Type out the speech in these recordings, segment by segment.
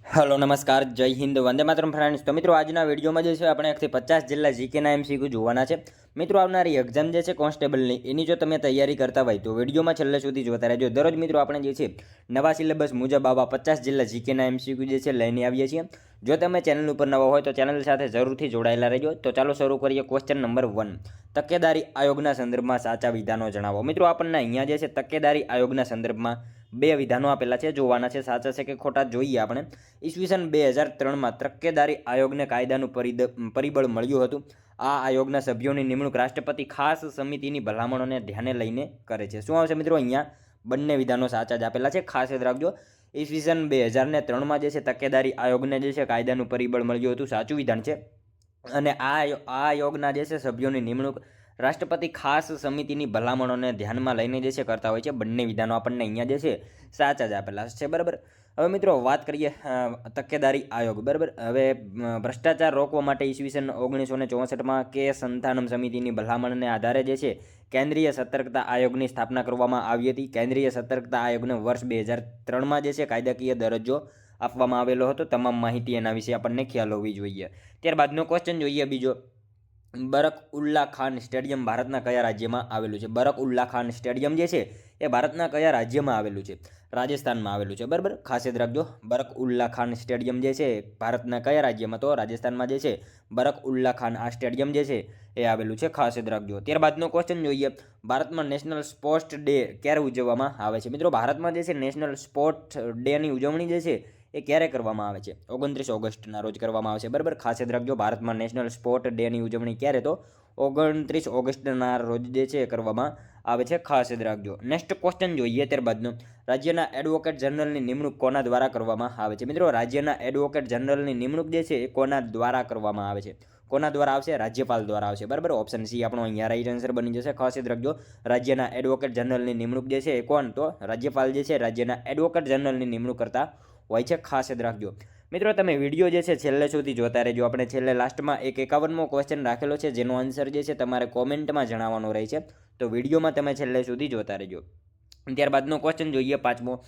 Hello नमस्कार जय Hind Vande Mataram friends. तो मित्रों आज विडियो में આપણે 1 થી 50 जिला जीके एमसीक्यू જોવાના છે। મિત્રો આવનારી એક્ઝામ જે છે કોન્સ્ટેબલની એની જો તમે તૈયારી કરતા હોય તો વિડિયોમાં છેલ્લે સુધી જોતા રહેજો। દરરોજ મિત્રો આપણે જે છે નવા સિલેબસ મુજબ આવા 50 जिला जीके એમસીક્યુ જે છે લઈને આવીએ છીએ। જો તમે ચેનલ ઉપર નવા હોય તો ચેનલ સાથે જરૂરથી જોડાયેલા રહેજો। તો ચાલો શરૂ કરીએ। ક્વેશ્ચન નંબર 1, તકેદારી આયોગના સંદર્ભમાં સાચા વિધાનો જણાવો। મિત્રો આપણને અહીંયા જે છે તકેદારી આયોગના સંદર્ભમાં બે વિધાનો આપેલા છે, જોવાના છે સાચા છે કે ખોટા જોઈએ આપણે। ઈસવીસન 2003માં તકેદારી આયોગને કાયદાનું પરિબળ મળ્યું હતું। આ આયોગના સભ્યોની નિમણૂક રાષ્ટ્રપતિ ખાસ સમિતિની ભલામણોને ધ્યાને લઈને કરે છે। શું આવશે મિત્રો? અહીંયા બંને વિધાનો સાચા જ આપેલા છે, ખાસ યાદ રાખજો। ઈસવીસન 2003માં જે છે તકેદારી આયોગને જે છે કાયદાનું પરિબળ મળ્યું હતું, સાચું વિધાન છે। અને આ આયોગના જે છે સભ્યોની નિમણૂક રાષ્ટ્રપતિ ખાસ સમિતિની ભલામણોને ધ્યાનમાં લઈને જે છે કરતા હોય છે। બંને વિધાનો આપણને અહીંયા જે છે સાચા જ આપેલા છે, બરાબર। હવે મિત્રો વાત કરીએ તકેદારી આયોગ, બરાબર। હવે ભ્રષ્ટાચાર રોકવા માટે ઈસવીસન 1964માં કે સંતાનમ સમિતિની ભલામણને આધારે જે છે કેન્દ્રીય સતર્કતા આયોગની સ્થાપના કરવામાં આવી હતી। કેન્દ્રીય સતર્કતા આયોગને વર્ષ 2003માં જે છે કાયદાકીય દરજ્જો આપવામાં આવેલો હતો। તમામ માહિતી એના વિશે આપણને ખ્યાલ હોવી જોઈએ। ત્યારબાદનો ક્વેશ્ચન જોઈએ બીજો, બરક ઉલ્લા ખાન સ્ટેડિયમ ભારતના કયા રાજ્યમાં આવેલું છે? બરક ઉલ્લા ખાન સ્ટેડિયમ જે છે એ ભારતના કયા રાજ્યમાં આવેલું છે? રાજસ્થાનમાં આવેલું છે, બરાબર। ખાસ યાદ રાખજો, બરક ઉલ્લા ખાન સ્ટેડિયમ જે છે ભારતના કયા રાજ્યમાં? તો રાજસ્થાનમાં જે છે બરક ઉલ્લા ખાન આ સ્ટેડિયમ જે છે એ આવેલું છે, ખાસ યાદ રાખજો। ત્યારબાદનો ક્વેશ્ચન જોઈએ, ભારતમાં નેશનલ સ્પોર્ટ્સ ડે ક્યારે ઉજવવામાં આવે છે? મિત્રો ભારતમાં જે છે નેશનલ સ્પોર્ટ્સ ડેની ઉજવણી જે છે એ ક્યારે કરવામાં આવે છે? 29 ઓગસ્ટના રોજ કરવામાં આવે છે, બરાબર। ખાસ યાદ રાખજો, ભારતમાં નેશનલ સ્પોર્ટ ડેની ઉજવણી ક્યારે? તો 29 ઓગસ્ટના રોજ જે છે કરવામાં આવે છે, ખાસ યાદ રાખજો। નેક્સ્ટ ક્વેશ્ચન જોઈએ ત્યારબાદનો, રાજ્યના એડવોકેટ જનરલની નિમણૂક કોના દ્વારા કરવામાં આવે છે? મિત્રો રાજ્યના એડવોકેટ જનરલની નિમણૂક જે છે એ કોના દ્વારા કરવામાં આવે છે? કોના દ્વારા આવશે? રાજ્યપાલ દ્વારા આવશે, બરાબર। ઓપ્શન સી આપણો અહીંયા રાઈટ આન્સર બની જશે, ખાસ યાદ રાખજો। રાજ્યના એડવોકેટ જનરલની નિમણૂક જે છે એ કોણ? તો રાજ્યપાલ જે છે રાજ્યના એડવોકેટ જનરલની નિમણૂક કરતા હોય છે, ખાસ યાદ રાખજો। મિત્રો તમે વિડીયો જે છે છેલ્લે સુધી જોતા રહેજો। આપણે છેલ્લે લાસ્ટમાં એક 51મો ક્વેશ્ચન રાખેલો છે જેનો આન્સર જે છે તમારે કોમેન્ટમાં જણાવવાનો રહે છે, તો વિડીયોમાં તમે છેલ્લે સુધી જોતા રહેજો। ત્યારબાદનો ક્વેશ્ચન જોઈએ પાંચમો,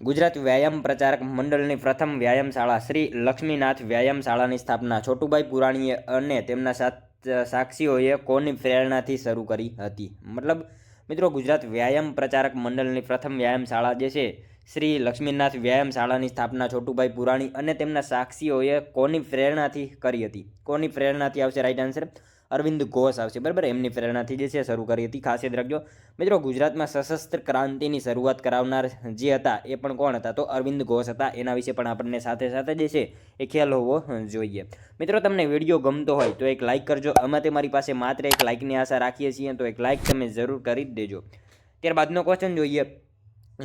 ગુજરાત વ્યાયામ પ્રચારક મંડળની પ્રથમ વ્યાયામશાળા શ્રી લક્ષ્મીનાથ વ્યાયામશાળાની સ્થાપના છોટુભાઈ પુરાણીએ અને તેમના સાક્ષીઓએ કોની પ્રેરણાથી શરૂ કરી હતી? મતલબ મિત્રો ગુજરાત વ્યાયામ પ્રચારક મંડળની પ્રથમ વ્યાયામશાળા જે છે શ્રી લક્ષ્મીનાથ વ્યાયામશાળાની સ્થાપના છોટુભાઈ પુરાણી અને તેમના સાક્ષીઓએ કોની પ્રેરણાથી કરી હતી? કોની પ્રેરણાથી આવશે રાઈટ આન્સર? અરવિંદ ઘોષ આવશે, બરાબર। એમની પ્રેરણાથી જે છે શરૂ કરી હતી, ખાસ યાદ રાખજો। મિત્રો ગુજરાતમાં સશસ્ત્ર ક્રાંતિની શરૂઆત કરાવનાર જે હતા એ પણ કોણ હતા? તો અરવિંદ ઘોષ હતા। એના વિશે પણ આપણને સાથે સાથે જે છે એ ખ્યાલ હોવો જોઈએ। મિત્રો તમને વિડીયો ગમતો હોય તો એક લાઇક કરજો, અમે તમારી પાસે માત્ર એક લાઇકની આશા રાખીએ છીએ, તો એક લાઇક તમે જરૂર કરી જ દેજો। ત્યારબાદનો ક્વેશ્ચન જોઈએ,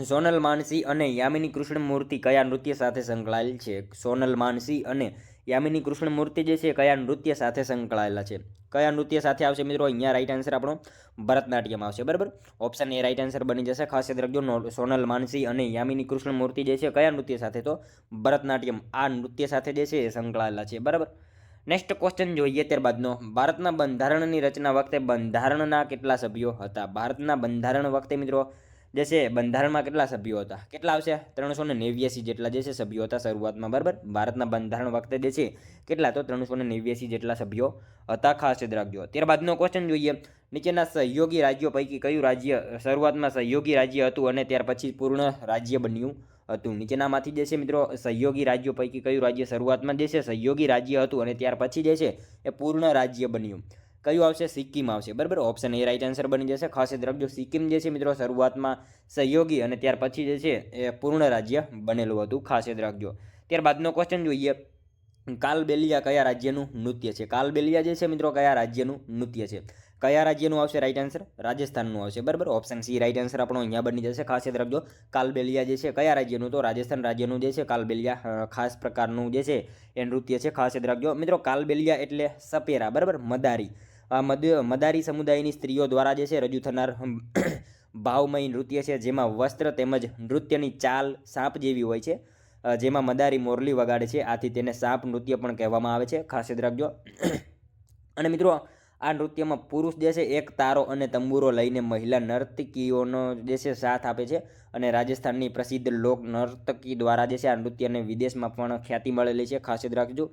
સોનલ માનસી અને યામિની કૃષ્ણમૂર્તિ કયા નૃત્ય સાથે સંકળાયેલ છે? સોનલ માનસી અને યામિની કૃષ્ણમૂર્તિ જે છે કયા નૃત્ય સાથે સંકળાયેલા છે? કયા નૃત્ય સાથે આવશે મિત્રો? અહીંયા રાઈટ આન્સર આપણો ભરતનાટ્યમ આવશે, બરાબર। ઓપ્શન એ રાઈટ આન્સર બની જશે, ખાસ યાદ રાખજો। સોનલ માનસી અને યામિની કૃષ્ણમૂર્તિ જે છે કયા નૃત્ય સાથે? તો ભરતનાટ્યમ આ નૃત્ય સાથે જે છે એ સંકળાયેલા છે, બરાબર। નેક્સ્ટ ક્વેશ્ચન જોઈએ ત્યારબાદનો, ભારતના બંધારણની રચના વખતે બંધારણના કેટલા સભ્યો હતા? ભારતના બંધારણ વખતે મિત્રો જે છે બંધારણમાં કેટલા સભ્યો હતા? કેટલા આવશે? 389 જેટલા જે છે સભ્યો હતા શરૂઆતમાં, બરાબર। ભારતના બંધારણ વખતે જે છે કેટલા? તો 389 જેટલા સભ્યો હતા, ખાસ યાદ રાખજો। ત્યારબાદનો ક્વેશ્ચન જોઈએ, નીચેના સહયોગી રાજ્યો પૈકી કયું રાજ્ય શરૂઆતમાં સહયોગી રાજ્ય હતું અને ત્યાર પછી પૂર્ણ રાજ્ય બન્યું હતું? નીચેનામાંથી જે છે મિત્રો સહયોગી રાજ્યો પૈકી કયું રાજ્ય શરૂઆતમાં જે છે સહયોગી રાજ્ય હતું અને ત્યાર પછી જે છે એ પૂર્ણ રાજ્ય બન્યું? કયું આવશે? સિક્કિમ આવશે, બરાબર। ઓપ્શન એ રાઈટ આન્સર બની જશે, ખાસ યાદ રાખજો। સિક્કિમ જે છે મિત્રો શરૂઆતમાં સહયોગી અને ત્યાર પછી જે છે એ પૂર્ણ રાજ્ય બનેલું હતું, ખાસ યાદ રાખજો। ત્યારબાદનો ક્વેશ્ચન જોઈએ, કાલબેલિયા કયા રાજ્યનું નૃત્ય છે? કાલબેલિયા જે છે મિત્રો કયા રાજ્યનું નૃત્ય છે? કયા રાજ્યનું આવશે રાઈટ આન્સર? રાજસ્થાનનું આવશે, બરાબર। ઓપ્શન સી રાઈટ આન્સર આપણો અહીંયા બની જશે, ખાસ યાદ રાખજો। કાલબેલિયા જે છે કયા રાજ્યનું? તો રાજસ્થાન રાજ્યનું જે છે કાલબેલિયા ખાસ પ્રકારનું જે છે એ નૃત્ય છે, ખાસ યાદ રાખજો। મિત્રો કાલબેલિયા એટલે સપેરા, બરાબર, મદારી। આ મદારી સમુદાયની સ્ત્રીઓ દ્વારા જે છે રજૂ થનાર ભાવમય નૃત્ય છે, જેમાં વસ્ત્ર તેમજ નૃત્યની ચાલ સાપ જેવી હોય છે, જેમાં મદારી મોરલી વગાડે છે, આથી તેને સાપ નૃત્ય પણ કહેવામાં આવે છે, ખાસ યાદ રાખજો। અને મિત્રો આ નૃત્યમાં પુરુષ જે છે એક તારો અને તંબુરો લઈને મહિલા નર્તકીઓનો જે છે સાથ આપે છે અને રાજસ્થાનની પ્રસિદ્ધ લોક નર્તકી દ્વારા જે છે આ નૃત્યને વિદેશમાં પણ ખ્યાતિ મળેલી છે, ખાસ યાદ રાખજો।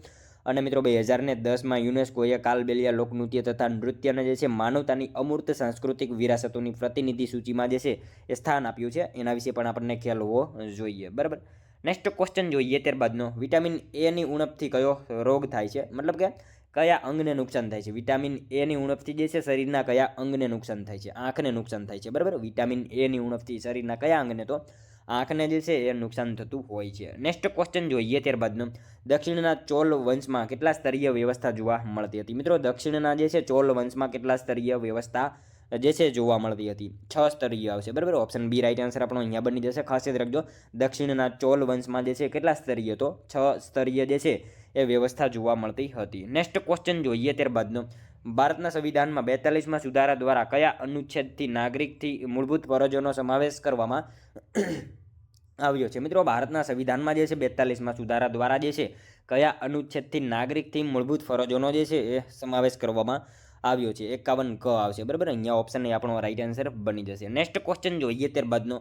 અને મિત્રો 2010માં યુનેસ્કોએ કાલબેલિયા લોકનૃત્ય તથા નૃત્યને જે છે માનવતાની અમૂર્ત સાંસ્કૃતિક વિરાસતોની પ્રતિનિધિ સૂચિમાં જે છે એ સ્થાન આપ્યું છે, એના વિશે પણ આપણને ખ્યાલ હોવો જોઈએ, બરાબર। નેક્સ્ટ ક્વેશ્ચન જોઈએ ત્યારબાદનો, વિટામિન એની ઉણપથી કયો રોગ થાય છે, મતલબ કે કયા અંગને નુકસાન થાય છે? વિટામિન એની ઉણપથી જે છે શરીરના કયા અંગને નુકસાન થાય છે? આંખને નુકસાન થાય છે, બરાબર। વિટામિન એની ઉણપથી શરીરના કયા અંગને? તો આંખને જે છે એ નુકસાન થતું હોય છે। નેક્સ્ટ ક્વેશ્ચન જોઈએ ત્યારબાદનો, દક્ષિણના ચોલ વંશમાં કેટલા સ્તરીય વ્યવસ્થા જોવા મળતી હતી? મિત્રો દક્ષિણના જે છે ચોલ વંશમાં કેટલા સ્તરીય વ્યવસ્થા જે છે જોવા મળતી હતી? 6 સ્તરીય આવશે, બરાબર। ઓપ્શન બી રાઈટ આન્સર આપણો અહીંયા બની જશે, ખાસ યાદ રાખજો। દક્ષિણના ચોલ વંશમાં જે છે કેટલા સ્તરીય? તો 6 સ્તરીય જે છે એ વ્યવસ્થા જોવા મળતી હતી। નેક્સ્ટ ક્વેશ્ચન જોઈએ ત્યારબાદનો, ભારતના સંવિધાનમાં 42માં સુધારા દ્વારા કયા અનુચ્છેદથી નાગરિકથી મૂળભૂત ફરજોનો સમાવેશ કરવામાં આવ્યો છે? મિત્રો ભારતના સંવિધાનમાં જે છે 42માં સુધારા દ્વારા જે છે કયા અનુચ્છેદથી નાગરિકથી મૂળભૂત ફરજોનો જે છે એ સમાવેશ કરવામાં આવ્યો છે? 51 ક આવશે, બરાબર। અહીંયા ઓપ્શન એ આપણો રાઈટ આન્સર બની જશે। નેક્સ્ટ ક્વેશ્ચન જોઈએ ત્યારબાદનો,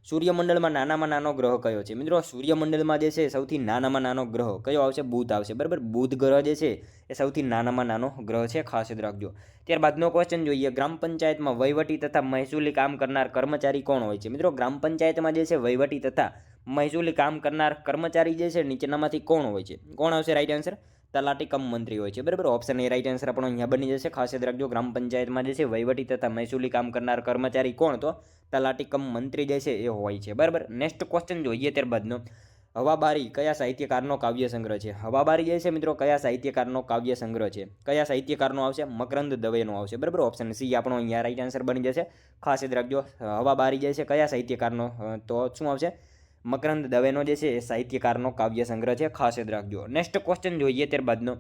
સૂર્યમંડળમાં નાનામાં નાનો ગ્રહ કયો છે? મિત્રો સૂર્યમંડળમાં જે છે સૌથી નાનામાં નાનો ગ્રહ કયો આવશે? બુધ આવશે, બરાબર। બુધ ગ્રહ જે છે એ સૌથી નાનામાં નાનો ગ્રહ છે, ખાસ યાદ રાખજો। ત્યારબાદનો ક્વેશ્ચન જોઈએ, ગ્રામ પંચાયતમાં વહીવટી તથા મહેસૂલી કામ કરનાર કર્મચારી કોણ હોય છે? મિત્રો ગ્રામ પંચાયતમાં જે છે વહીવટી તથા મહેસૂલી કામ કરનાર કર્મચારી જે છે નીચેનામાંથી કોણ હોય છે? કોણ આવશે રાઈટ આન્સર? તલાટી કમ મંત્રી હોય છે, બરાબર। ઓપ્શન એ રાઈટ આન્સર આપણો અહીંયા બની જશે, ખાસ યાદ રાખજો। ગ્રામ પંચાયતમાં જે છે વહીવટી તથા મહેસૂલી કામ કરનાર કર્મચારી કોણ? તો તલાટી કમ મંત્રી જે છે એ હોય છે, બરાબર। નેક્સ્ટ ક્વેશ્ચન જોઈએ ત્યારબાદનો, હવાબારી કયા સાહિત્યકારનો કાવ્ય સંગ્રહ છે? હવાબારી જે છે મિત્રો કયા સાહિત્યકારનો કાવ્ય સંગ્રહ છે? કયા સાહિત્યકારનો આવશે? મકરંદ દવેનો આવશે, બરાબર। ઓપ્શન સી આપણો અહીંયા રાઈટ આન્સર બની જશે, ખાસ યાદ રાખજો। હવાબારી જે છે કયા સાહિત્યકારનો? તો શું આવશે? મકરંદ દવેનો જે છે એ સાહિત્યકારનો કાવ્ય સંગ્રહ છે, ખાસ યાદ રાખજો। નેક્સ્ટ ક્વેશ્ચન જોઈએ ત્યારબાદનો,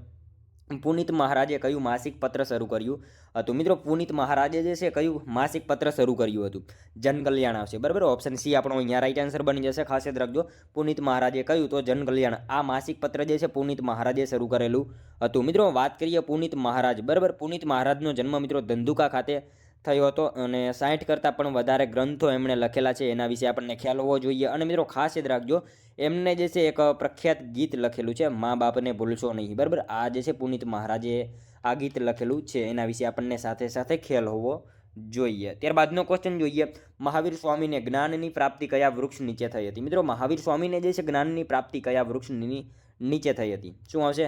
પુનિત મહારાજે કયું માસિક પત્ર શરૂ કર્યું હતું? મિત્રો પુનિત મહારાજે જે છે કયું માસિક પત્ર શરૂ કર્યું હતું? જનકલ્યાણ આવશે, બરાબર। ઓપ્શન સી આપણો અહીંયા રાઈટ આન્સર બની જશે, ખાસ યાદ રાખજો। પુનિત મહારાજે કહ્યું તો જનકલ્યાણ આ માસિક પત્ર જે છે પુનિત મહારાજે શરૂ કરેલું હતું। મિત્રો વાત કરીએ પુનિત મહારાજ, બરાબર। પુનિત મહારાજનો જન્મ મિત્રો ધંધુકા ખાતે થયો હતો અને 60 કરતાં પણ વધારે ગ્રંથો એમણે લખેલા છે, એના વિશે આપણને ખ્યાલ હોવો જોઈએ। અને મિત્રો ખાસ યાદ રાખજો, એમને જે છે એક પ્રખ્યાત ગીત લખેલું છે, મા બાપને ભૂલશો નહીં, બરાબર। આ જે છે પુનિત મહારાજે આ ગીત લખેલું છે, એના વિશે આપણને સાથે સાથે ખ્યાલ હોવો જોઈએ। ત્યારબાદનો ક્વેશ્ચન જોઈએ, મહાવીર સ્વામીને જ્ઞાનની પ્રાપ્તિ કયા વૃક્ષ નીચે થઈ હતી? મિત્રો મહાવીર સ્વામીને જે છે જ્ઞાનની પ્રાપ્તિ કયા વૃક્ષની નીચે થઈ હતી? શું આવશે?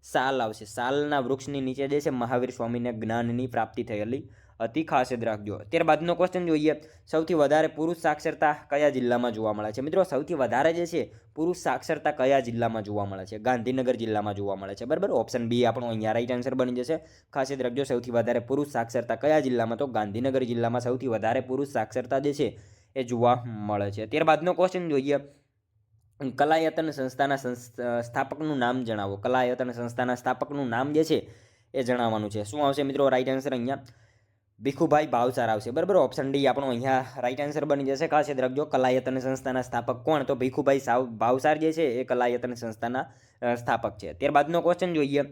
સાલ આવશે, સાલના વૃક્ષની નીચે જે છે મહાવીર સ્વામીને જ્ઞાનની પ્રાપ્તિ થયેલી હતી, ખાસ યાદ રાખજો। ત્યારબાદનો ક્વેશ્ચન જોઈએ, સૌથી વધારે પુરુષ સાક્ષરતા કયા જિલ્લામાં જોવા મળે છે? મિત્રો સૌથી વધારે જે છે પુરુષ સાક્ષરતા કયા જિલ્લામાં જોવા મળે છે? ગાંધીનગર જિલ્લામાં જોવા મળે છે, બરાબર। ઓપ્શન બી આપણો અહીંયા રાઈટ આન્સર બની જશે, ખાસ યાદ રાખજો। સૌથી વધારે પુરુષ સાક્ષરતા કયા જિલ્લામાં? તો ગાંધીનગર જિલ્લામાં સૌથી વધારે પુરુષ સાક્ષરતા જે છે એ જોવા મળે છે। ત્યારબાદનો ક્વેશ્ચન જોઈએ, કલાયતન સંસ્થાના સ્થાપકનું નામ જણાવો। કલાયતન સંસ્થાના સ્થાપકનું નામ જે છે એ જણાવવાનું છે। શું આવશે મિત્રો રાઈટ આન્સર? અહીંયા ભીખુભાઈ ભાવસાર આવશે, બરાબર। ઓપ્શન ડી આપણો અહીંયા રાઈટ આન્સર બની જશે, ખાસ યાદ રાખજો। કલાયતન સંસ્થાના સ્થાપક કોણ? તો ભીખુભાઈ ભાવસાર જે છે એ કલાયતન સંસ્થાના સ્થાપક છે। ત્યારબાદનો ક્વેશ્ચન જોઈએ,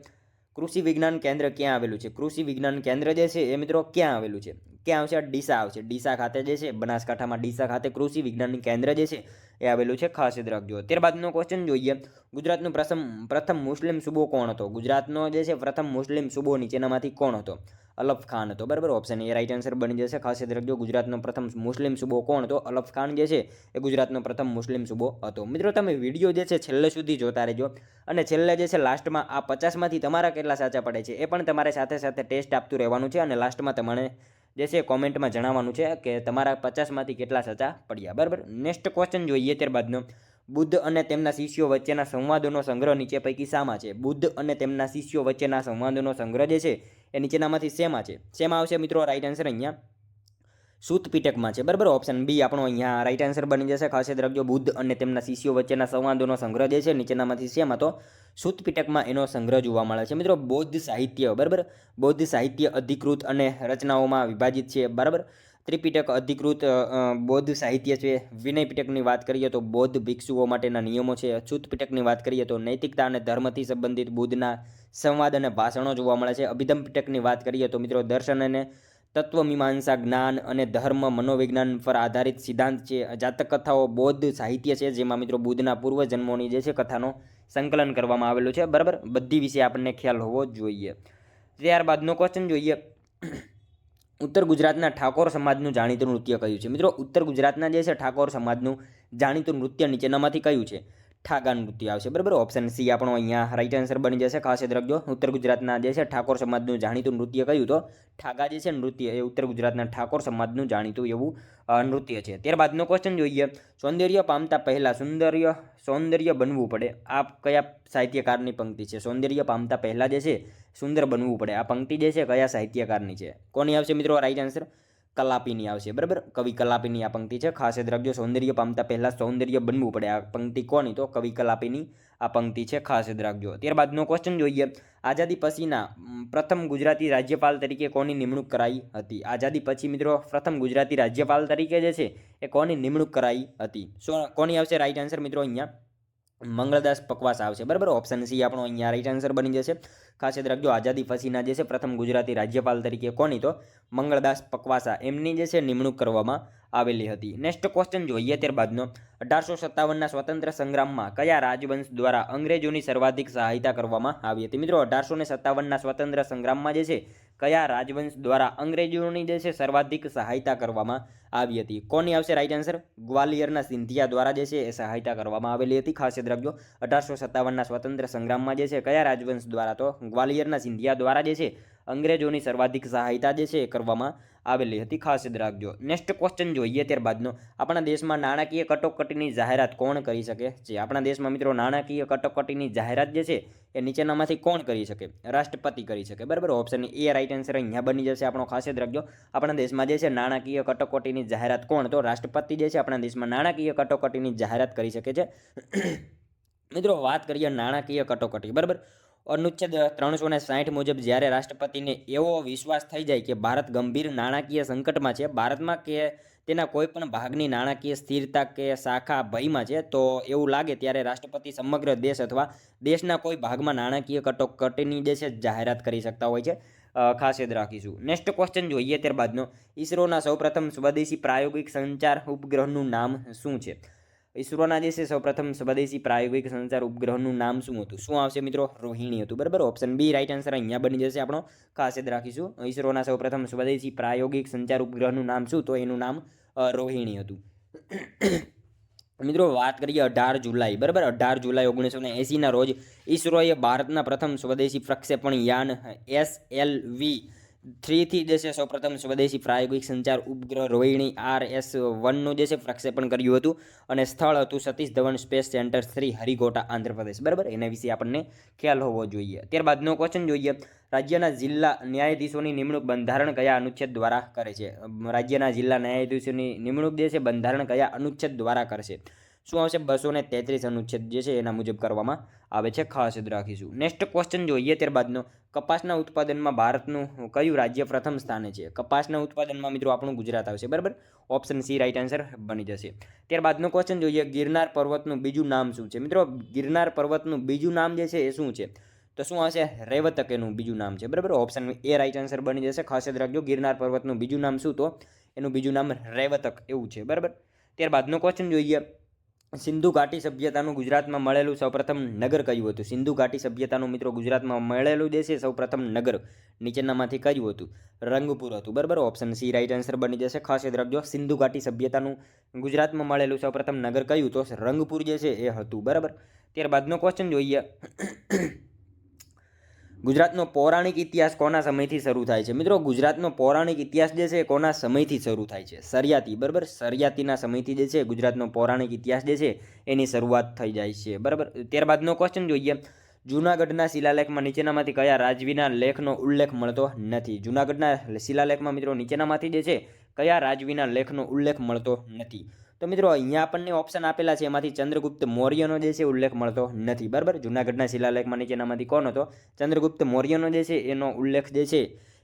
કૃષિ વિજ્ઞાન કેન્દ્ર ક્યાં આવેલું છે? કૃષિ વિજ્ઞાન કેન્દ્ર જે છે એ મિત્રો ક્યાં આવેલું છે? ક્યાં આવશે? ડીસા આવશે, ડીસા ખાતે જે છે બનાસકાંઠામાં ડીસા ખાતે કૃષિ વિજ્ઞાન કેન્દ્ર જે છે એ આવેલું છે, ખાસ યાદ રાખજો। ત્યારબાદનો ક્વેશ્ચન જોઈએ, ગુજરાતનો પ્રથમ મુસ્લિમ સૂબો કોણ હતો? ગુજરાતનો જે છે પ્રથમ મુસ્લિમ સૂબો નીચેનામાંથી કોણ હતો? અલફ ખાન હતો, બરાબર। ઓપ્શન એ રાઈટ આન્સર બની જશે, ખાસ યાદ રાખજો। ગુજરાતનો પ્રથમ મુસ્લિમ સૂબો કોણ હતો? અલફ ખાન જે છે એ ગુજરાતનો પ્રથમ મુસ્લિમ સૂબો હતો। મિત્રો તમે વિડીયો જે છે છેલ્લે સુધી જોતા રહેજો અને છેલ્લે જે છે લાસ્ટમાં આ 50માંથી તમારા કેટલા સાચા પડે છે એ પણ તમારે સાથે સાથે ટેસ્ટ આપતું રહેવાનું છે અને લાસ્ટમાં તમારે જે છે કોમેન્ટમાં જણાવવાનું છે કે તમારા 50માંથી કેટલા સાચા પડ્યા, બરાબર। નેક્સ્ટ ક્વેશ્ચન જોઈએ ત્યારબાદનો, બુદ્ધ અને તેમના શિષ્યો વચ્ચેના સંવાદોનો સંગ્રહ નીચે પૈકી શામાં છે? બુદ્ધ અને તેમના શિષ્યો વચ્ચેના સંવાદોનો સંગ્રહ જે છે એ નીચેનામાંથી શેમાં છે? શેમાં આવશે મિત્રો રાઈટ આન્સર? અહીંયા સૂત પીટકમાં છે, બરાબર। ઓપ્શન બી આપણો અહીંયા રાઈટ આન્સર બની જશે, ખાસ યાદ રાખજો। બુદ્ધ અને તેમના શિષ્યો વચ્ચેના સંવાદોનો સંગ્રહ જે છે નીચેનામાંથી શેમાં? તો સૂત પીટકમાં એનો સંગ્રહ જોવા મળે છે। મિત્રો બૌદ્ધ સાહિત્ય, બરાબર, બૌદ્ધ સાહિત્ય અધિકૃત અને રચનાઓમાં વિભાજિત છે, બરાબર। ત્રિપિટક અધિકૃત બૌદ્ધ સાહિત્ય છે. વિનય પિટકની વાત કરીએ તો બૌદ્ધ ભિક્ષુઓ માટેના નિયમો છે. અચ્યુત પિટકની વાત કરીએ તો નૈતિકતા અને ધર્મથી સંબંધિત બુદ્ધના સંવાદ અને ભાષણો જોવા મળે છે. અભિધમ પિટકની વાત કરીએ તો મિત્રો દર્શન અને તત્વમીમાંસા, જ્ઞાન અને ધર્મ, મનોવિજ્ઞાન પર આધારિત સિદ્ધાંત છે. જાતક કથાઓ બૌદ્ધ સાહિત્ય છે, જેમાં મિત્રો બુદ્ધના પૂર્વજન્મોની જે છે કથાનો સંકલન કરવામાં આવેલું છે. બરાબર, બધી વિશે આપણને ખ્યાલ હોવો જોઈએ. ત્યારબાદનો ક્વેશ્ચન જોઈએ. ઉત્તર ગુજરાતના ઠાકોર સમાજનું જાણીતું નૃત્ય કયું છે? મિત્રો ઉત્તર ગુજરાતના જે છે ઠાકોર સમાજનું જાણીતું નૃત્ય નીચેનામાંથી કયું છે? ઠાગા નૃત્ય આવશે. બરાબર, ઓપ્શન સી આપણો અહીંયા રાઈટ આન્સર બની જશે. ખાસ યાદ રાખજો, ઉત્તર ગુજરાતના જે છે ઠાકોર સમાજનું જાણીતું નૃત્ય કયું? તો ઠાગા જે છે નૃત્ય એ ઉત્તર ગુજરાતના ઠાકોર સમાજનું જાણીતું એવું નૃત્ય છે. ત્યારબાદનો ક્વેશ્ચન જોઈએ. સૌંદર્ય પામતા પહેલાં સૌંદર્ય બનવું પડે, આ કયા સાહિત્યકારની પંક્તિ છે? સૌંદર્ય પામતા પહેલાં જે છે સુંદર બનવું પડે, આ પંક્તિ જે છે કયા સાહિત્યકારની છે? કોની આવશે મિત્રો રાઈટ આન્સર? કલાપીની આવશે. બરાબર, કવિ કલાપીની આ પંક્તિ છે. ખાસ યાદ રાખજો, સૌંદર્ય પામતા પહેલાં સૌંદર્ય બનવું પડે, આ પંક્તિ કોની? તો કવિ કલાપીની આ પંક્તિ છે. ખાસ યાદ રાખજો. ત્યારબાદનો ક્વેશ્ચન જોઈએ. આઝાદી પછીના પ્રથમ ગુજરાતી રાજ્યપાલ તરીકે કોની નિમણૂક કરાઈ હતી? આઝાદી પછી મિત્રો પ્રથમ ગુજરાતી રાજ્યપાલ તરીકે જે છે એ કોની નિમણૂક કરાઈ હતી? કોની આવશે રાઈટ આન્સર મિત્રો? અહીંયા મંગળદાસ પકવાસા આવશે. બરાબર, ઓપ્શન સી આપણો અહીંયા રાઈટ આન્સર બની જશે. ખાસ યાદ રાખજો, આઝાદી પછીના જે છે પ્રથમ ગુજરાતી રાજ્યપાલ તરીકે કોની? તો મંગળદાસ પકવાસા, એમની જે છે નિમણૂક કરવામાં આવેલી હતી. નેક્સ્ટ ક્વેશ્ચન જોઈએ. ત્યારબાદનો 1857ના સ્વતંત્ર સંગ્રામમાં કયા રાજવંશ દ્વારા અંગ્રેજોની સર્વાધિક સહાયતા કરવામાં આવી હતી? મિત્રો 1857ના સ્વતંત્ર સંગ્રામમાં જે છે કયા રાજવંશ દ્વારા અંગ્રેજોની જે છે સર્વાધિક સહાયતા કરવામાં આવી હતી? કોની આવશે રાઈટ આન્સર? ગ્વાલિયરના સિંધિયા દ્વારા જે છે એ સહાયતા કરવામાં આવેલી હતી. ખાસ યાદ રાખજો, 1857ના સ્વતંત્ર સંગ્રામમાં જે છે કયા રાજવંશ દ્વારા? તો ગ્વાલિયરના સિંધિયા દ્વારા જે છે અંગ્રેજોની સર્વાધિક સહાયતા જે છે એ કરવામાં આવેલી હતી. ખાસ યાદ રાખજો. નેક્સ્ટ ક્વેશ્ચન જોઈએ. ત્યારબાદનો આપણા દેશમાં નાણાકીય કટોકટીની જાહેરાત કોણ કરી શકે છે? આપણા દેશમાં મિત્રો નાણાકીય કટોકટીની જાહેરાત જે છે એ નીચેનામાંથી કોણ કરી શકે? રાષ્ટ્રપતિ કરી શકે. બરાબર, ઓપ્શન એ રાઈટ આન્સર અહીંયા બની જશે આપણો. ખાસ યાદ રાખજો, આપણા દેશમાં જે છે નાણાકીય કટોકટીની જાહેરાત કોણ? તો રાષ્ટ્રપતિ જે છે આપણા દેશમાં નાણાકીય કટોકટીની જાહેરાત કરી શકે છે. મિત્રો વાત કરીએ નાણાકીય કટોકટી. બરાબર, અનુચ્છેદ 360 મુજબ જ્યારે રાષ્ટ્રપતિને એવો વિશ્વાસ થઈ જાય કે ભારત ગંભીર નાણાકીય સંકટમાં છે, ભારતમાં કે તેના કોઈ પણ ભાગની નાણાકીય સ્થિરતા કે શાખા ભયમાં છે, તો એવું લાગે ત્યારે રાષ્ટ્રપતિ સમગ્ર દેશ અથવા દેશના કોઈ ભાગમાં નાણાકીય કટોકટીની જે છે જાહેરાત કરી શકતા હોય છે. ખાસ યાદ રાખીશું. નેક્સ્ટ ક્વેશ્ચન જોઈએ. ત્યારબાદનો ઇસરોના સૌપ્રથમ સ્વદેશી પ્રાયોગિક સંચાર ઉપગ્રહનું નામ શું છે? ઇસરોના જે છે સૌપ્રથમ સ્વદેશી પ્રાયોગિક સંચાર ઉપગ્રહનું નામ શું હતું? શું આવશે મિત્રો? રોહિણી હતું. બરાબર, ઓપ્શન બી રાઈટ આન્સર અહીંયા બની જશે આપણો. ખાસ યાદ રાખીશું, ઇસરોના સૌપ્રથમ સ્વદેશી પ્રાયોગિક સંચાર ઉપગ્રહનું નામ શું? તો એનું નામ રોહિણી હતું. મિત્રો વાત કરીએ 18 જુલાઈ. બરાબર, 18 જુલાઈ 1980ના રોજ ઇસરોએ ભારતના પ્રથમ સ્વદેશી પ્રક્ષેપણ યાન SLV 3 થી જે છે સૌપ્રથમ સ્વદેશી પ્રાયોગિક સંચાર ઉપગ્રહ રોહિણી RS-1નું જે છે પ્રક્ષેપણ કર્યું હતું અને સ્થળ હતું સતીશ ધવન સ્પેસ સેન્ટર 3, હરિકોટા, આંધ્રપ્રદેશ. બરાબર, એના વિશે આપણને ખ્યાલ હોવો જોઈએ. ત્યારબાદનો ક્વેશ્ચન જોઈએ. રાજ્યના જિલ્લા ન્યાયાધીશોની નિમણૂક બંધારણ કયા અનુચ્છેદ દ્વારા કરે છે? રાજ્યના જિલ્લા ન્યાયાધીશોની નિમણૂક જે છે બંધારણ કયા અનુચ્છેદ દ્વારા કરશે? શું આવશે? 233 અનુચ્છેદ જે છે એના મુજબ કરવામાં આવે છે. ખાસ યાદ રાખીશું. નેક્સ્ટ ક્વેશ્ચન જોઈએ. ત્યારબાદનો કપાસના ઉત્પાદનમાં ભારતનું કયું રાજ્ય પ્રથમ સ્થાને છે? કપાસના ઉત્પાદનમાં મિત્રો આપણું ગુજરાત આવશે. બરાબર, ઓપ્શન સી રાઈટ આન્સર બની જશે. ત્યારબાદનો ક્વેશ્ચન જોઈએ. ગિરનાર પર્વતનું બીજું નામ શું છે? મિત્રો ગિરનાર પર્વતનું બીજું નામ જે છે એ શું છે? તો શું આવશે? રેવતક એનું બીજું નામ છે. બરાબર, ઓપ્શન એ રાઈટ આન્સર બની જશે. ખાસ યાદ રાખજો, ગિરનાર પર્વતનું બીજું નામ શું? તો એનું બીજું નામ રેવતક એવું છે. બરાબર, ત્યારબાદનો ક્વેશ્ચન જોઈએ. સિંધુ ઘાટી સભ્યતાનું ગુજરાતમાં મળેલું સૌપ્રથમ નગર કયું હતું? સિંધુ ઘાટી સભ્યતાનું મિત્રો ગુજરાતમાં મળેલું જે છે સૌપ્રથમ નગર નીચેનામાંથી કયું હતું? રંગપુર હતું. બરાબર, ઓપ્શન સી રાઈટ આન્સર બની જશે. ખાસ યાદ રાખજો, સિંધુ ઘાટી સભ્યતાનું ગુજરાતમાં મળેલું સૌપ્રથમ નગર કયું? તો રંગપુર જે છે એ હતું. બરાબર, ત્યારબાદનો ક્વેશ્ચન જોઈએ. ગુજરાતનો પૌરાણિક ઇતિહાસ કોના સમયથી શરૂ થાય છે? મિત્રો ગુજરાતનો પૌરાણિક ઇતિહાસ જે છે કોના સમયથી શરૂ થાય છે? સરિયાતી. બરાબર, સરિયાતીના સમયથી જે છે ગુજરાતનો પૌરાણિક ઇતિહાસ જે છે એની શરૂઆત થઈ જાય છે. બરાબર, ત્યારબાદનો ક્વેશ્ચન જોઈએ. જૂનાગઢના શિલાલેખમાં નીચેનામાંથી કયા રાજવીના લેખનો ઉલ્લેખ મળતો નથી? જૂનાગઢના શિલાલેખમાં મિત્રો નીચેનામાંથી જે છે કયા રાજવીના લેખનો ઉલ્લેખ મળતો નથી? તો મિત્રો અહીંયા આપણને ઓપ્શન આપેલા છે, એમાંથી ચંદ્રગુપ્ત મૌર્યનો જે છે ઉલ્લેખ મળતો નથી. બરાબર, જૂનાગઢના શિલાલેખમાં નીચેનામાંથી કોણ હતો? ચંદ્રગુપ્ત મૌર્યનો જે છે એનો ઉલ્લેખ જે છે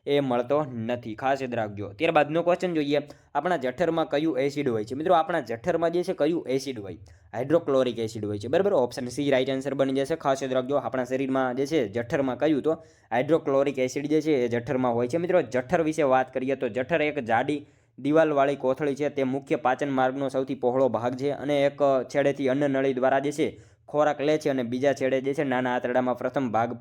એ મળતો નથી, ખાસ યાદ રાખજો। ત્યારબાદનો ક્વેશ્ચન જોઈએ, આપણા જઠરમાં કયું એસિડ હોય છે? મિત્રો આપણા જઠરમાં જે છે કયું એસિડ હોય? હાઇડ્રોક્લોરિક એસિડ હોય છે, બરાબર। ઓપ્શન સી રાઇટ આન્સર બની જશે, ખાસ યાદ રાખજો। આપણા શરીરમાં જે છે જઠરમાં કયું? તો હાઇડ્રોક્લોરિક એસિડ જે છે એ જઠરમાં હોય છે। મિત્રો જઠર વિશે વાત કરીએ તો જઠર એક જાડી દિવાલવાળી કોથળી છે, તે મુખ્ય પાચન માર્ગનો સૌથી પહોળો ભાગ છે અને એક છેડેથી અન્નનળી દ્વારા જે છે ખોરાક લે છે અને બીજા છેડે જે છે નાના આંતરડામાં પ્રથમ ભાગ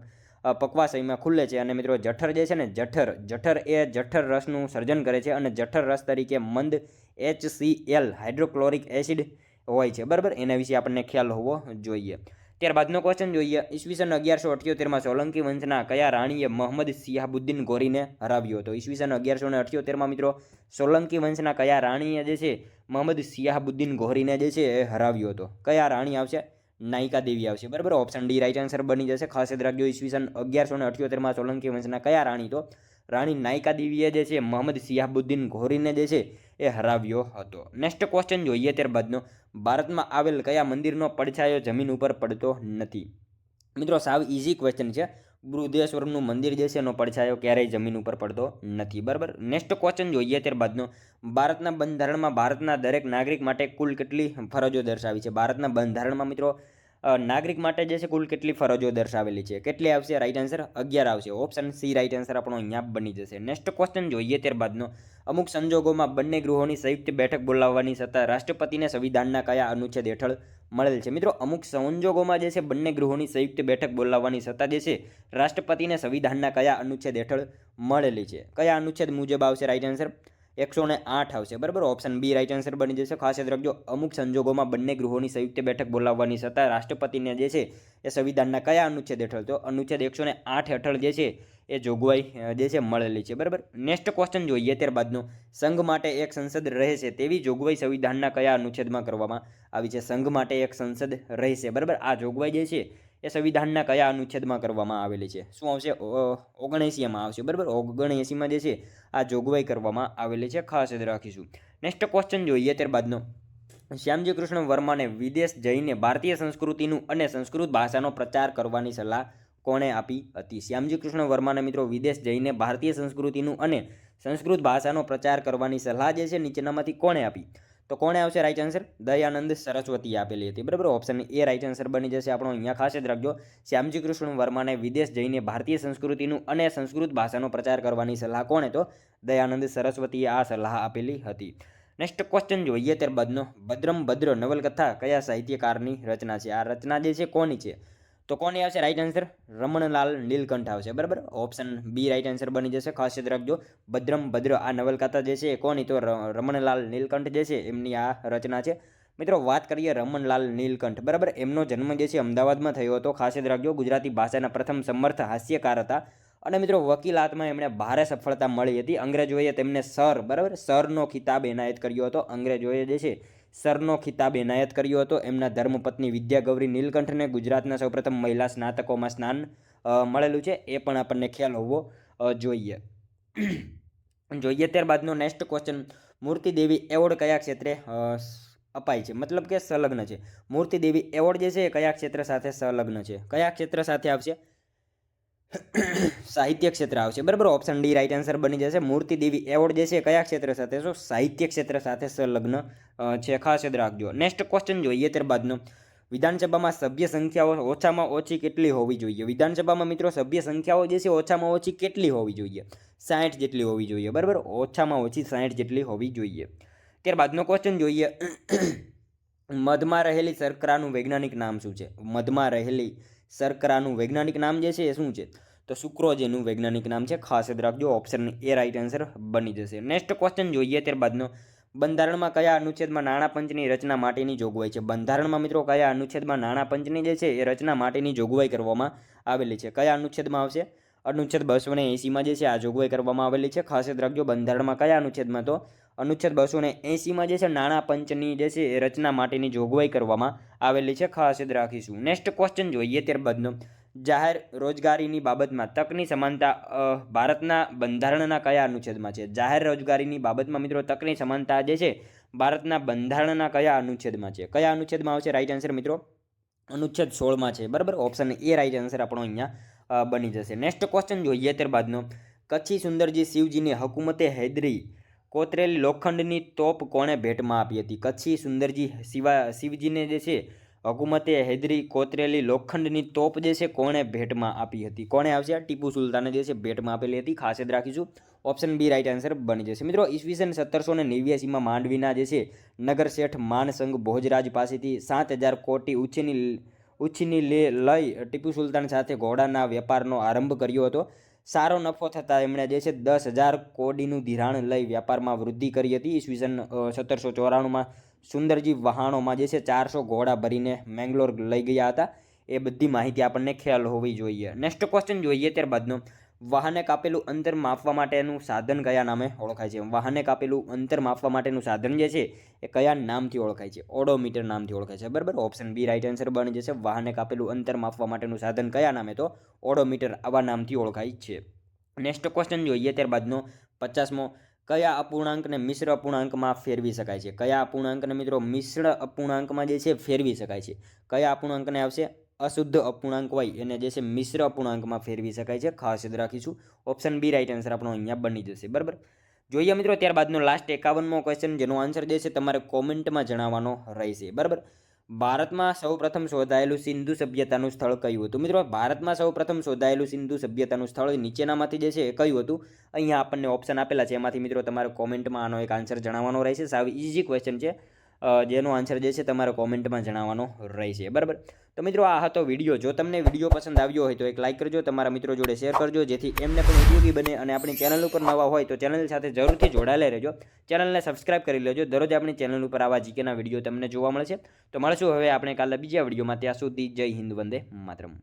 પકવાશયમાં ખુલ્લે છે। અને મિત્રો જઠર જે છે ને જઠર એ જઠર રસનું સર્જન કરે છે અને જઠર રસ તરીકે મંદ HCl હાઇડ્રોક્લોરિક એસિડ હોય છે, બરાબર। એના વિશે આપણને ખ્યાલ હોવો જોઈએ। ત્યારબાદનો ક્વેશ્ચન જોઈએ, ઈસવીસન 1178માં સોલંકી વંશના કયા રાણીએ મોહમ્મદ સિયાહબુદ્દીન ગોરીને હરાવ્યો હતો? ઈસવીસન 1178માં મિત્રો સોલંકી વંશના કયા રાણીએ જે છે મોહમ્મદ સિયાહબુદ્દીન ગોરીને જે છે એ હરાવ્યો હતો? કયા રાણી આવશે? નાયિકા દેવી આવશે, બરાબર। ઓપ્શન ડી રાઇટ આન્સર બની જશે, ખાસ યાદ રાખજો। ઈસવીસન 1178માં સોલંકી વંશના કયા રાણી? તો રાણી નાયિકા દેવીએ જે છે મોહમ્મદ સિયાહબુદ્દીન ગોરીને જે છે એ હરાવ્યો હતો। નેક્સ્ટ ક્વેશ્ચન જોઈએ ત્યારબાદનો, ભારતમાં આવેલ કયા મંદિરનો પડછાયો જમીન ઉપર પડતો નથી? મિત્રો સાવ ઇઝી ક્વેશ્ચન છે, બૃહદેશ્વરનું મંદિર જે છે એનો પડછાયો ક્યારેય જમીન ઉપર પડતો નથી, બરાબર। નેક્સ્ટ ક્વેશ્ચન જોઈએ ત્યારબાદનો, ભારતના બંધારણમાં ભારતના દરેક નાગરિક માટે કુલ કેટલી ફરજો દર્શાવી છે? ભારતના બંધારણમાં મિત્રો નાગરિક માટે જે છે કુલ કેટલી ફરજો દર્શાવેલી છે? કેટલી આવશે? રાઇટ આન્સર 11 આવશે, ઓપ્શન સી રાઇટ આન્સર આપણો અહીંયા બની જશે। નેક્સ્ટ ક્વેશ્ચન જોઈએ ત્યારબાદનો, અમુક સંજોગોમાં બંને ગૃહોની સંયુક્ત બેઠક બોલાવવાની સત્તા રાષ્ટ્રપતિને સંવિધાનના કયા અનુચ્છેદ હેઠળ મળેલ છે? મિત્રો અમુક સંજોગોમાં જે છે બંને ગૃહોની સંયુક્ત બેઠક બોલાવવાની સત્તા જે છે રાષ્ટ્રપતિને સંવિધાનના કયા અનુચ્છેદ હેઠળ મળેલી છે? કયા અનુચ્છેદ મુજબ આવશે? રાઇટ આન્સર 108 આવશે, બરાબર। ઓપ્શન બી રાઇટ આન્સર બની જશે, ખાસ યાદ રાખજો। અમુક સંજોગોમાં બંને ગૃહોની સંયુક્ત બેઠક બોલાવવાની સત્તા રાષ્ટ્રપતિને જે છે એ સંવિધાનના કયા અનુચ્છેદ હેઠળ? તો અનુચ્છેદ 108 હેઠળ જે છે એ જોગવાઈ જે છે મળેલી છે, બરાબર। નેક્સ્ટ ક્વેશ્ચન જોઈએ ત્યારબાદનો, સંઘ માટે એક સંસદ રહેશે તેવી જોગવાઈ સંવિધાનના કયા અનુચ્છેદમાં કરવામાં આવી છે? સંઘ માટે એક સંસદ રહેશે, બરાબર। આ જોગવાઈ જે છે એ સંવિધાનના કયા અનુચ્છેદમાં કરવામાં આવેલી છે? શું આવશે? 79માં આવશે, બરાબર। 79માં જે છે આ જોગવાઈ કરવામાં આવેલી છે, ખાસ યાદ રાખીશું। નેક્સ્ટ ક્વેશ્ચન જોઈએ ત્યારબાદનો, શ્યામજી કૃષ્ણ વર્માને વિદેશ જઈને ભારતીય સંસ્કૃતિનું અને સંસ્કૃત ભાષાનો પ્રચાર કરવાની સલાહ કોણે આપી હતી? શ્યામજી કૃષ્ણ વર્માને મિત્રો વિદેશ જઈને ભારતીય સંસ્કૃતિનું અને સંસ્કૃત ભાષાનો પ્રચાર કરવાની સલાહ જે છે નીચેનામાંથી કોણે આપી? તો કોણે આવશે? રાઇટ આન્સર દયાનંદ સરસ્વતીએ આપેલી હતી, બરાબર। ઓપ્શન એ રાઇટ આન્સર બની જશે આપણો અહીંયા, ખાસ યાદ રાખજો। શ્યામજી કૃષ્ણ વર્માને વિદેશ જઈને ભારતીય સંસ્કૃતિનું અને સંસ્કૃત ભાષાનો પ્રચાર કરવાની સલાહ કોણે? તો દયાનંદ સરસ્વતીએ આ સલાહ આપેલી હતી। નેક્સ્ટ ક્વેશ્ચન જોઈએ ત્યારબાદનો, ભદ્રમ ભદ્ર નવલકથા કયા સાહિત્યકારની રચના છે? આ રચના જે છે કોની છે? તો કોની આવશે? રાઇટ આન્સર રમણલાલ નીલકંઠ આવશે, બરાબર। ઓપ્શન બી રાઇટ આન્સર બની જશે, ખાસ યાદ રાખજો। ભદ્રમ ભદ્ર આ નવલકથા જે છે કોની? તો રમણલાલ નીલકંઠ જે છે એમની આ રચના છે। મિત્રો વાત કરીએ રમણલાલ નીલકંઠ, બરાબર, એમનો જન્મ જે છે અમદાવાદમાં થયો હતો, ખાસ યાદ રાખજો। ગુજરાતી ભાષાના પ્રથમ સમર્થ હાસ્યકાર હતા અને મિત્રો વકીલાતમાં એમણે ભારે સફળતા મળી હતી। અંગ્રેજોએ તેમને સર, બરાબર, સરનો ખિતાબ એનાયત કર્યો હતો। અંગ્રેજોએ જે છે સરનો ખિતાબ એનાયત કર્યો હતો। એમના ધર્મપત્ની વિદ્યાગૌરી નીલકંઠને ગુજરાતના સૌપ્રથમ મહિલા સ્નાતકોમાં સ્નાન મળેલું છે, એ પણ આપણને ખ્યાલ હોવો જોઈએ। ત્યારબાદનો નેક્સ્ટ ક્વેશ્ચન, મૂર્તિ દેવી એવોર્ડ કયા ક્ષેત્રે અપાય છે? મતલબ કે સંલગ્ન છે। મૂર્તિ દેવી એવોર્ડ જે છે એ કયા ક્ષેત્ર સાથે સંલગ્ન છે? કયા ક્ષેત્ર સાથે આવશે? સાહિત્ય ક્ષેત્ર આવશે, બરાબર। ઓપ્શન ડી રાઇટ આન્સર બની જશે। મૂર્તિ દેવી એવોર્ડ જે છે કયા ક્ષેત્ર સાથે? તો સાહિત્ય ક્ષેત્ર સાથે સંલગ્ન છે, ખાસ યાદ રાખજો। નેક્સ્ટ ક્વેશ્ચન જોઈએ ત્યારબાદનો, વિધાનસભામાં સભ્ય સંખ્યાઓ ઓછામાં ઓછી કેટલી હોવી જોઈએ? વિધાનસભામાં મિત્રો સભ્ય સંખ્યાઓ જે છે ઓછામાં ઓછી કેટલી હોવી જોઈએ? 60 જેટલી હોવી જોઈએ, બરાબર। ઓછામાં ઓછી 60 જેટલી હોવી જોઈએ। ત્યારબાદનો ક્વેશ્ચન જોઈએ, મધમાં રહેલી શર્કરાનું વૈજ્ઞાનિક નામ શું છે? મધમાં રહેલી શર્કરાનું વૈજ્ઞાનિક નામ જે છે એ શું છે? તો સુક્રોઝ એનું વૈજ્ઞાનિક નામ છે, ખાસ યાદ રાખજો। ઓપ્શન એ રાઇટ આન્સર બની જશે। નેક્સ્ટ ક્વેશ્ચન જોઈએ ત્યારબાદનો, બંધારણમાં કયા અનુચ્છેદમાં નાણાં પંચની રચના માટેની જોગવાઈ છે? બંધારણમાં મિત્રો કયા અનુચ્છેદમાં નાણાં પંચની જે છે એ રચના માટેની જોગવાઈ કરવામાં આવેલી છે? કયા અનુચ્છેદમાં આવશે? અનુચ્છેદ 280માં જે છે આ જોગવાઈ કરવામાં આવેલી છે, ખાસ યાદ રાખજો। બંધારણમાં કયા અનુચ્છેદમાં? તો અનુચ્છેદ 280માં જે છે નાણાં પંચની જે છે એ રચના માટેની જોગવાઈ કરવામાં આવેલી છે, ખાસ યાદ રાખીશું। નેક્સ્ટ ક્વેશ્ચન જોઈએ ત્યારબાદનો, જાહેર રોજગારીની બાબતમાં તકની સમાનતા ભારતના બંધારણના કયા અનુચ્છેદમાં છે? જાહેર રોજગારીની બાબતમાં મિત્રો તકની સમાનતા જે છે ભારતના બંધારણના કયા અનુચ્છેદમાં છે? કયા અનુચ્છેદમાં આવશે? રાઇટ આન્સર મિત્રો અનુચ્છેદ 16માં છે, બરાબર। ઓપ્શન એ રાઇટ આન્સર આપણો અહીંયા બની જશે। નેક્સ્ટ ક્વેશ્ચન જોઈએ ત્યારબાદનો, કચ્છી સુંદરજી શિવજીની હકુમતે હૈદરી કોતરેલી લોખંડની તોપ કોણે ભેટમાં આપી હતી? કચ્છી સુંદરજી શિવજીને જે છે હકુમતે હૈદરી કોતરેલી લોખંડની તોપ જે છે કોણે ભેટમાં આપી હતી? કોણે આવશે? ટીપુ સુલતાને જે છે ભેટમાં આપેલી હતી. ખાસ યાદ રાખીશું. ઓપ્શન બી રાઈટ આન્સર બની જશે. મિત્રો ઈસવીસન 1789માં માંડવીના જે છે નગર શેઠ માનસંગ ભોજરાજ પાસેથી 7,000 કોટી ઉછીની લઈ ટીપુ સુલતાન સાથે ઘોડાના વેપારનો આરંભ કર્યો હતો. સારો નફો થતાં એમણે જે છે 10,000 કોડીનું ધિરાણ લઈ વ્યાપારમાં વૃદ્ધિ કરી હતી. ઈસવીસન 1794માં સુંદરજી વહાણોમાં જે છે 400 ઘોડા ભરીને મેંગ્લોર લઈ ગયા હતા. એ બધી માહિતી આપણને ખ્યાલ હોવી જોઈએ. નેક્સ્ટ ક્વેશ્ચન જોઈએ ત્યારબાદનો. વાહને કાપેલું અંતર માપવા માટેનું સાધન કયા નામે ઓળખાય છે? વાહને કાપેલું અંતર માપવા માટેનું સાધન જે છે એ કયા નામથી ઓળખાય છે? ઓડોમીટર નામથી ઓળખાય છે. બરાબર, ઓપ્શન બી રાઈટ આન્સર બની જશે. વાહને કાપેલું અંતર માપવા માટેનું સાધન કયા નામે? તો ઓડોમીટર આવા નામથી ઓળખાય છે. નેક્સ્ટ ક્વેશ્ચન જોઈએ ત્યારબાદનો 50મો. કયા અપૂર્ણાંકને મિશ્ર અપૂર્ણાંકમાં ફેરવી શકાય છે? કયા અપૂર્ણાંકને મિત્રો મિશ્ર અપૂર્ણાંકમાં જે છે ફેરવી શકાય છે? કયા અપૂર્ણાંકને આવશે? અશુદ્ધ અપૂર્ણાંક હોય એને જે છે મિશ્ર અપૂર્ણાંકમાં ફેરવી શકાય છે. ખાસ યાદ રાખીશું. ઓપ્શન બી રાઈટ આન્સર આપણો અહીંયા બની જશે. બરાબર, જોઈએ મિત્રો ત્યારબાદનો લાસ્ટ 51મો ક્વેશ્ચન, જેનો આન્સર જે છે તમારે કોમેન્ટમાં જણાવવાનો રહેશે. બરાબર, ભારતમાં સૌપ્રથમ શોધાયેલું સિંધુ સભ્યતાનું સ્થળ કયું હતું? મિત્રો ભારતમાં સૌપ્રથમ શોધાયેલું સિંધુ સભ્યતાનું સ્થળ નીચેનામાંથી જે છે એ કયું હતું? અહીંયા આપણને ઓપ્શન આપેલા છે. એમાંથી મિત્રો તમારે કોમેન્ટમાં આનો એક આન્સર જણાવવાનો રહેશે. સાવ ઇઝી ક્વેશ્ચન છે, જેનો આન્સર જે છે તમારે કોમેન્ટમાં જણાવવાનો રહેશે. બરાબર, તો મિત્રો આ હતો વિડીયો. જો તમને વિડીયો પસંદ આવ્યો હોય તો એક લાઇક કરજો, તમારા મિત્રો જોડે શેર કરજો, જેથી એમને પણ ઉપયોગી બને. અને આપણી ચેનલ ઉપર નવા હોય તો ચેનલ સાથે જરૂરથી જોડાયેલા રહેજો. ચેનલને સબસ્ક્રાઇબ કરી લેજો. દરરોજ આપણી ચેનલ ઉપર આવા જીકેના વિડીયો તમને જોવા મળશે. તો મળશું હવે આપણે કાલે બીજા વિડીયોમાં. ત્યાં સુધી જય હિન્દ, વંદે માતરમ.